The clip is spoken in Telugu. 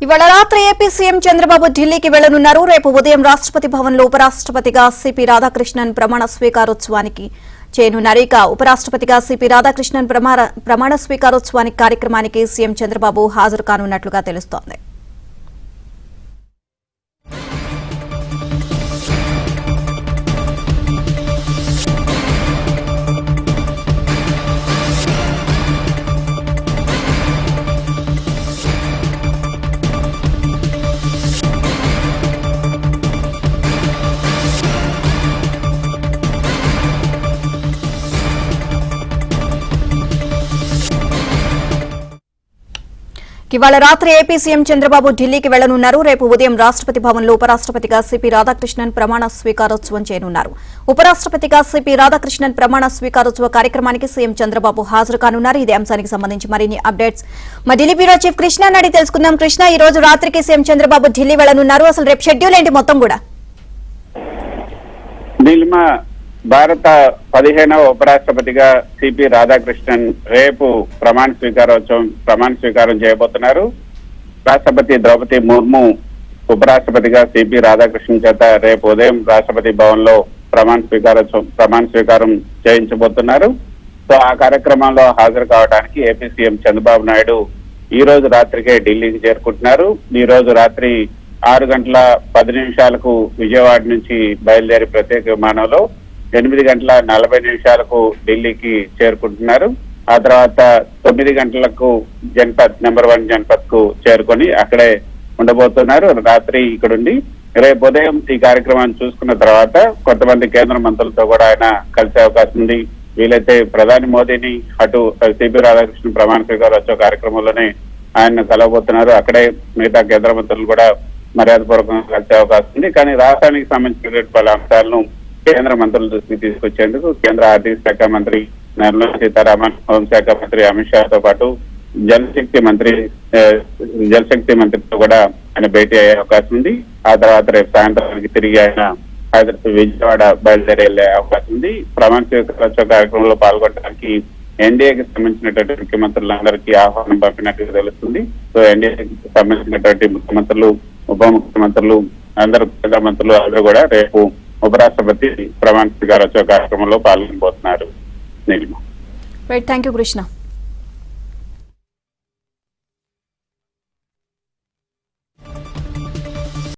ఇవాళ రాత్రి ఏపీ సీఎం చంద్రబాబు ఢిల్లీకి వెళ్లనున్నారు. రేపు ఉదయం రాష్ట్రపతి భవన్లో ఉపరాష్ట్రపతిగా సిపి రాధాకృష్ణన్ ప్రమాణ స్వీకారోత్సవానికి చేయనున్నారు. ఇక ఉపరాష్ట్రపతిగా సిపి రాధాకృష్ణన్ ప్రమాణ స్వీకారోత్సవానికి కార్యక్రమానికి సీఎం చంద్రబాబు హాజరు కానున్నట్లుగా తెలుస్తోంది. ఇవాళ రాత్రి ఏపీ సీఎం చంద్రబాబు ఢిల్లీకి వెళ్లనున్నారు. రేపు ఉదయం రాష్ట్రపతి భవన్లో ఉపరాష్ట్రపతిగా సిపి రాధాకృష్ణన్ ప్రమాణ స్వీకారోత్సవం చేయనున్నారు. ఉపరాష్ట్రపతిగా సిపి రాధాకృష్ణన్ ప్రమాణ స్వీకారోత్సవ కార్యక్రమానికి సీఎం చంద్రబాబు హాజరు కానున్నారు. ఇదే అంశానికి సంబంధించి మరిన్ని అప్డేట్స్ మా ఢిల్లీ బ్యూరో చీఫ్ కృష్ణ అడిగి తెలుసుకుందాం. కృష్ణ, ఈ రోజు రాత్రికి సీఎం చంద్రబాబు ఢిల్లీ వెళ్లనున్నారు. అసలు రేపు షెడ్యూల్ ఏంటి మొత్తం కూడా? భారత 15వ ఉపరాష్ట్రపతిగా సిపి రాధాకృష్ణన్ రేపు ప్రమాణ స్వీకారం చేయబోతున్నారు. రాష్ట్రపతి ద్రౌపది ముర్ము ఉపరాష్ట్రపతిగా సిపి రాధాకృష్ణన్ చేత రేపు ఉదయం రాష్ట్రపతి భవన్ లో ప్రమాణ స్వీకారం చేయించబోతున్నారు. సో ఆ కార్యక్రమంలో హాజరు కావడానికి ఏపీ సీఎం చంద్రబాబు నాయుడు ఈ రోజు రాత్రికే ఢిల్లీకి చేరుకుంటున్నారు. ఈ రోజు రాత్రి 6:10 విజయవాడ నుంచి బయలుదేరి ప్రత్యేక విమానంలో 8:40 ఢిల్లీకి చేరుకుంటున్నారు. ఆ తర్వాత 9 గంటలకు జన్పథ్ నెంబర్ 1 జన్పథ్ కు చేరుకొని అక్కడే ఉండబోతున్నారు. రాత్రి ఇక్కడుండి రేపు ఉదయం ఈ కార్యక్రమాన్ని చూసుకున్న తర్వాత కొంతమంది కేంద్ర మంత్రులతో కూడా ఆయన కలిసే అవకాశం ఉంది. వీలైతే ప్రధాని మోదీని అటు సిపి రాధాకృష్ణ ప్రమాణ స్వీకారోత్సవ కార్యక్రమంలోనే ఆయన కలవబోతున్నారు. అక్కడే మిగతా కేంద్ర మంత్రులు కూడా మర్యాదపూర్వకంగా కలిసే అవకాశం ఉంది. కానీ రాష్ట్రానికి సంబంధించిన పలు అంశాలను కేంద్ర మంత్రుల దృష్టికి తీసుకొచ్చేందుకు కేంద్ర ఆర్థిక శాఖ మంత్రి నిర్మలా సీతారామన్, హోంశాఖ మంత్రి అమిత్ షాతో పాటు జలశక్తి మంత్రితో కూడా ఆయన భేటీ అయ్యే అవకాశం ఉంది. ఆ తర్వాత రేపు సాయంత్రానికి తిరిగి ఆయన విజయవాడ బయలుదేరి వెళ్లే అవకాశం ఉంది. ప్రమాణ స్వీకారోత్సవ కార్యక్రమంలో పాల్గొనడానికి ఎన్డీఏకి సంబంధించినటువంటి ముఖ్యమంత్రులందరికీ ఆహ్వానం పంపినట్టు తెలుస్తుంది. సో ఎన్డీఏకి సంబంధించినటువంటి ముఖ్యమంత్రులు, ఉప ముఖ్యమంత్రులు, కేంద్ర మంత్రులు అందరూ కూడా రేపు ఉపరాష్ట్రపతి ప్రమాణ స్వీకారోత్సవ కార్యక్రమంలో పాల్గొనబోతున్నారు. Thank you Krishna.